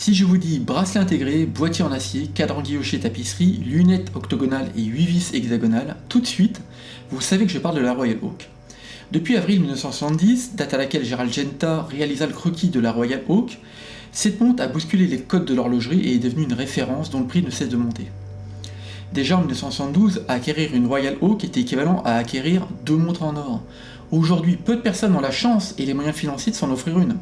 Si je vous dis bracelet intégré, boîtier en acier, cadran guilloché tapisserie, lunettes octogonales et 8 vis hexagonales, tout de suite, vous savez que je parle de la Royal Oak. Depuis avril 1970, date à laquelle Gérald Genta réalisa le croquis de la Royal Oak, cette montre a bousculé les codes de l'horlogerie et est devenue une référence dont le prix ne cesse de monter. Déjà en 1972, acquérir une Royal Oak était équivalent à acquérir 2 montres en or. Aujourd'hui, peu de personnes ont la chance et les moyens financiers de s'en offrir une.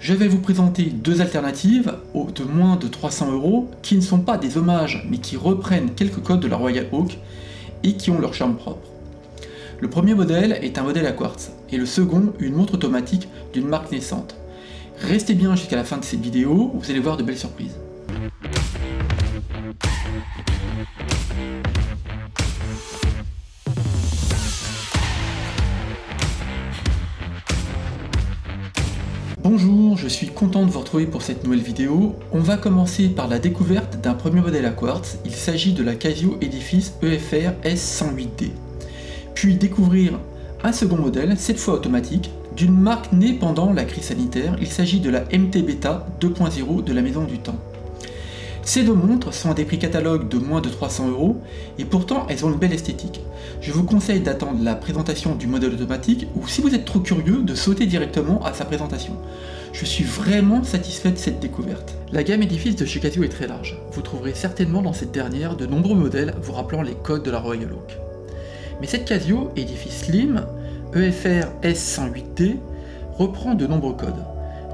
Je vais vous présenter 2 alternatives de moins de 300 € qui ne sont pas des hommages mais qui reprennent quelques codes de la Royal Oak et qui ont leur charme propre. Le premier modèle est un modèle à quartz et le second une montre automatique d'une marque naissante. Restez bien jusqu'à la fin de cette vidéo, vous allez voir de belles surprises. Bonjour, je suis content de vous retrouver pour cette nouvelle vidéo. On va commencer par la découverte d'un premier modèle à quartz, il s'agit de la Casio Edifice EFR S108D. Puis découvrir un second modèle, cette fois automatique, d'une marque née pendant la crise sanitaire, il s'agit de la MT Beta 2.0 de la Maison du Temps. Ces 2 montres sont à des prix catalogue de moins de 300 € et pourtant elles ont une belle esthétique. Je vous conseille d'attendre la présentation du modèle automatique ou si vous êtes trop curieux de sauter directement à sa présentation. Je suis vraiment satisfait de cette découverte. La gamme Edifice de chez Casio est très large. Vous trouverez certainement dans cette dernière de nombreux modèles vous rappelant les codes de la Royal Oak. Mais cette Casio Edifice Slim EFR S108D reprend de nombreux codes.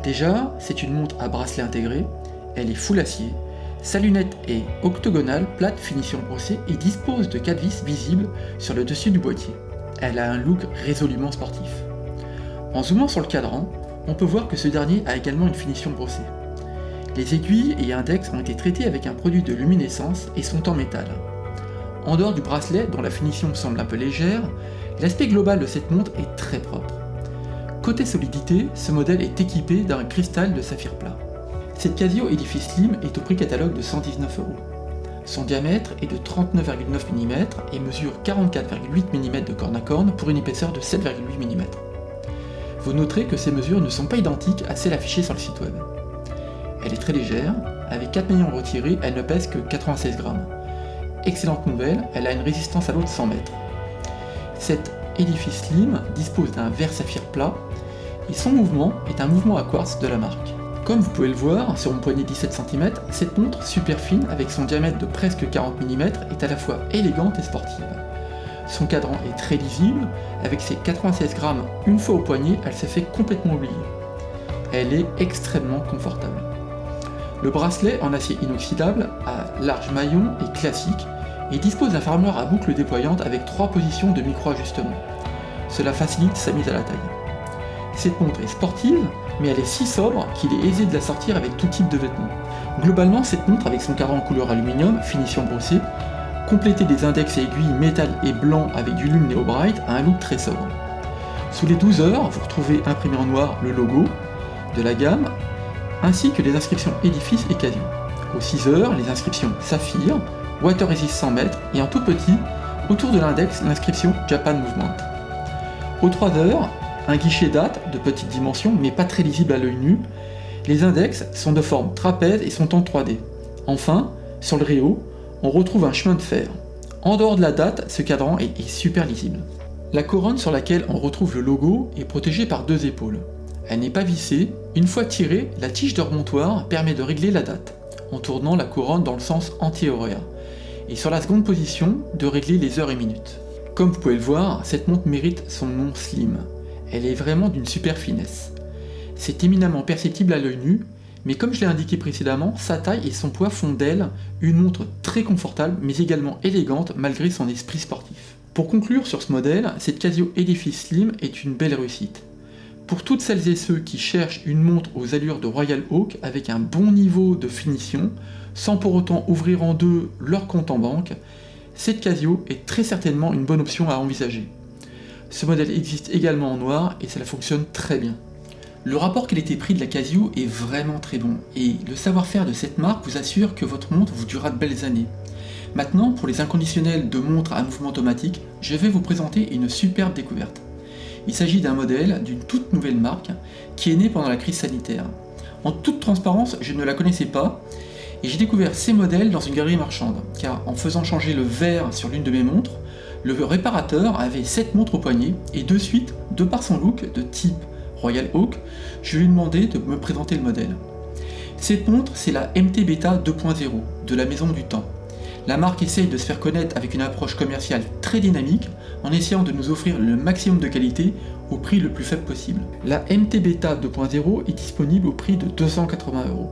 Déjà, c'est une montre à bracelet intégré, elle est full acier. Sa lunette est octogonale, plate, finition brossée et dispose de 4 vis visibles sur le dessus du boîtier. Elle a un look résolument sportif. En zoomant sur le cadran, on peut voir que ce dernier a également une finition brossée. Les aiguilles et index ont été traités avec un produit de luminescence et sont en métal. En dehors du bracelet, dont la finition semble un peu légère, l'aspect global de cette montre est très propre. Côté solidité, ce modèle est équipé d'un cristal de saphir plat. Cette Casio Edifice Slim est au prix catalogue de 119 €. Son diamètre est de 39,9 mm et mesure 44,8 mm de corne à corne pour une épaisseur de 7,8 mm. Vous noterez que ces mesures ne sont pas identiques à celles affichées sur le site web. Elle est très légère, avec 4 maillons retirés, elle ne pèse que 96 grammes. Excellente nouvelle, elle a une résistance à l'eau de 100 mètres. Cette Edifice Slim dispose d'un verre saphir plat et son mouvement est un mouvement à quartz de la marque. Comme vous pouvez le voir, sur mon poignet 17 cm, cette montre super fine avec son diamètre de presque 40 mm est à la fois élégante et sportive. Son cadran est très lisible, avec ses 96 grammes une fois au poignet, elle se fait complètement oublier. Elle est extrêmement confortable. Le bracelet en acier inoxydable à large maillon est classique et dispose d'un fermoir à boucle déployante avec 3 positions de micro-ajustement. Cela facilite sa mise à la taille. Cette montre est sportive, mais elle est si sobre qu'il est aisé de la sortir avec tout type de vêtements. Globalement, cette montre avec son cadran couleur aluminium, finition brossée, complété des index et aiguilles métal et blanc avec du lume Neo Bright, a un look très sobre. Sous les 12 heures, vous retrouvez imprimé en noir le logo de la gamme, ainsi que les inscriptions Edifice et Casio. Aux 6 heures, les inscriptions Saphir, Water Resist 100 mètres et en tout petit, autour de l'index, l'inscription Japan Movement. Aux 3 heures, un guichet date de petite dimension mais pas très lisible à l'œil nu. Les index sont de forme trapèze et sont en 3D. Enfin, sur le réo, on retrouve un chemin de fer. En dehors de la date, ce cadran est super lisible. La couronne sur laquelle on retrouve le logo est protégée par 2 épaules. Elle n'est pas vissée, une fois tirée, la tige de remontoir permet de régler la date, en tournant la couronne dans le sens anti-horaire, et sur la seconde position, de régler les heures et minutes. Comme vous pouvez le voir, cette montre mérite son nom Slim. Elle est vraiment d'une super finesse. C'est éminemment perceptible à l'œil nu, mais comme je l'ai indiqué précédemment, sa taille et son poids font d'elle une montre très confortable mais également élégante malgré son esprit sportif. Pour conclure sur ce modèle, cette Casio Edifice Slim est une belle réussite. Pour toutes celles et ceux qui cherchent une montre aux allures de Royal Oak avec un bon niveau de finition, sans pour autant ouvrir en deux leur compte en banque, cette Casio est très certainement une bonne option à envisager. Ce modèle existe également en noir et cela fonctionne très bien. Le rapport qualité-prix de la Casio est vraiment très bon et le savoir-faire de cette marque vous assure que votre montre vous durera de belles années. Maintenant, pour les inconditionnels de montres à mouvement automatique, je vais vous présenter une superbe découverte. Il s'agit d'un modèle d'une toute nouvelle marque qui est née pendant la crise sanitaire. En toute transparence, je ne la connaissais pas, et j'ai découvert ces modèles dans une galerie marchande, car en faisant changer le verre sur l'une de mes montres, le réparateur avait cette montre au poignet, et de suite, de par son look de type Royal Oak, je lui ai demandé de me présenter le modèle. Cette montre, c'est la MT Beta 2.0 de la Maison du Temps. La marque essaye de se faire connaître avec une approche commerciale très dynamique, en essayant de nous offrir le maximum de qualité au prix le plus faible possible. La MT Beta 2.0 est disponible au prix de 280 €.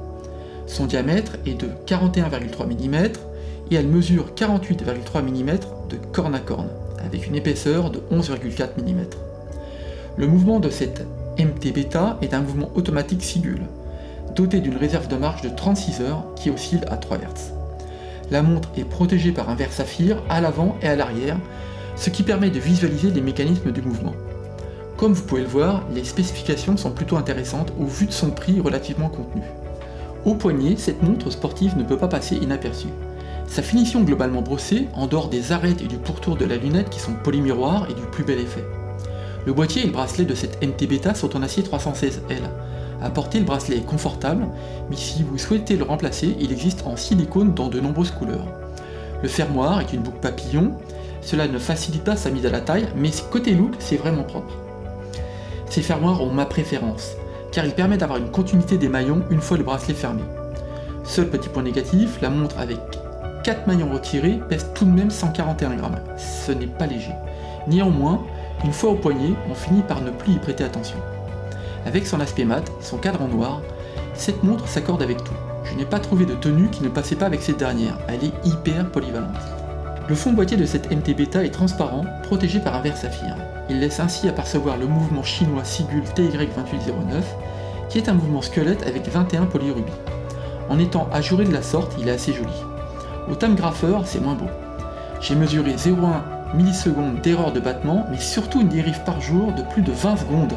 Son diamètre est de 41,3 mm et elle mesure 48,3 mm de corne à corne, avec une épaisseur de 11,4 mm. Le mouvement de cette MT Beta est un mouvement automatique Sigul, doté d'une réserve de marche de 36 heures qui oscille à 3 Hz. La montre est protégée par un verre saphir à l'avant et à l'arrière, ce qui permet de visualiser les mécanismes du mouvement. Comme vous pouvez le voir, les spécifications sont plutôt intéressantes au vu de son prix relativement contenu. Au poignet, cette montre sportive ne peut pas passer inaperçue. Sa finition globalement brossée, en dehors des arêtes et du pourtour de la lunette qui sont polymiroirs et du plus bel effet. Le boîtier et le bracelet de cette MT Beta sont en acier 316L. À porter, le bracelet est confortable, mais si vous souhaitez le remplacer, il existe en silicone dans de nombreuses couleurs. Le fermoir est une boucle papillon, cela ne facilite pas sa mise à la taille, mais côté look, c'est vraiment propre. Ces fermoirs ont ma préférence, car ils permettent d'avoir une continuité des maillons une fois le bracelet fermé. Seul petit point négatif, la montre avec 4 maillons retirés pèse tout de même 141 grammes. Ce n'est pas léger. Néanmoins, une fois au poignet, on finit par ne plus y prêter attention. Avec son aspect mat, son cadran noir, cette montre s'accorde avec tout. Je n'ai pas trouvé de tenue qui ne passait pas avec cette dernière, elle est hyper polyvalente. Le fond boîtier de cette MT Beta est transparent, protégé par un verre saphir. Il laisse ainsi apercevoir le mouvement chinois Sigul TY2809, qui est un mouvement squelette avec 21 polyrubis. En étant ajouré de la sorte, il est assez joli. Au time grapher, c'est moins beau. J'ai mesuré 0,1 millisecondes d'erreur de battement, mais surtout une dérive par jour de plus de 20 secondes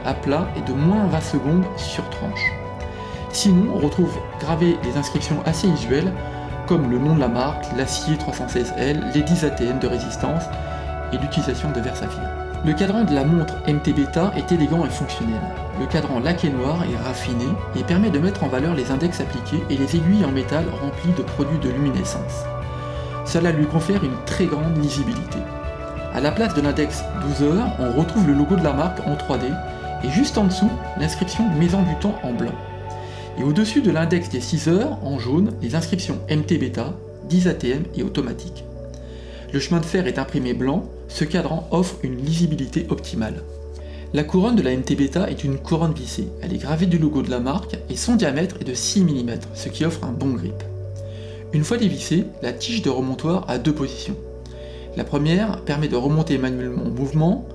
à plat et de moins 20 secondes sur tranche. Sinon, on retrouve gravé des inscriptions assez usuelles, comme le nom de la marque, l'acier 316L, les 10 ATM de résistance et l'utilisation de verre saphir. Le cadran de la montre MT Beta est élégant et fonctionnel. Le cadran laqué noir est raffiné et permet de mettre en valeur les index appliqués et les aiguilles en métal remplies de produits de luminescence. Cela lui confère une très grande lisibilité. À la place de l'index 12 heures, on retrouve le logo de la marque en 3D et juste en dessous, l'inscription Maison du Temps en blanc. Et au-dessus de l'index des 6 heures, en jaune, les inscriptions MT Beta, 10 ATM et automatique. Le chemin de fer est imprimé blanc, ce cadran offre une lisibilité optimale. La couronne de la MT Beta est une couronne vissée, elle est gravée du logo de la marque et son diamètre est de 6 mm, ce qui offre un bon grip. Une fois dévissée, la tige de remontoir a 2 positions. La première permet de remonter manuellement au mouvement,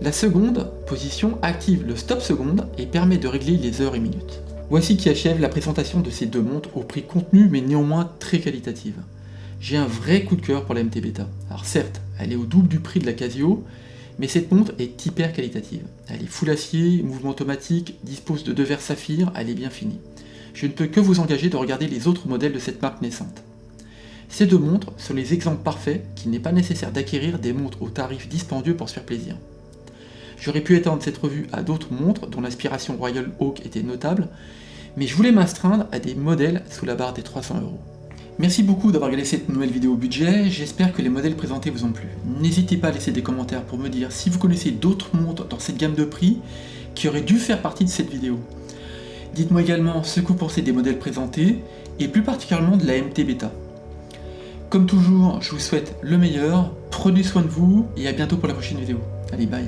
la seconde position active le stop seconde et permet de régler les heures et minutes. Voici qui achève la présentation de ces deux montres au prix contenu mais néanmoins très qualitative. J'ai un vrai coup de cœur pour la MT Beta. Alors certes, elle est au double du prix de la Casio, mais cette montre est hyper qualitative. Elle est full acier, mouvement automatique, dispose de 2 verres saphir, elle est bien finie. Je ne peux que vous engager de regarder les autres modèles de cette marque naissante. Ces deux montres sont les exemples parfaits qu'il n'est pas nécessaire d'acquérir des montres au tarif dispendieux pour se faire plaisir. J'aurais pu étendre cette revue à d'autres montres dont l'inspiration Royal Oak était notable, mais je voulais m'astreindre à des modèles sous la barre des 300 €. Merci beaucoup d'avoir regardé cette nouvelle vidéo budget, j'espère que les modèles présentés vous ont plu. N'hésitez pas à laisser des commentaires pour me dire si vous connaissez d'autres montres dans cette gamme de prix qui auraient dû faire partie de cette vidéo. Dites-moi également ce que vous pensez des modèles présentés, et plus particulièrement de la MT Beta. Comme toujours, je vous souhaite le meilleur, prenez soin de vous, et à bientôt pour la prochaine vidéo. Allez, bye.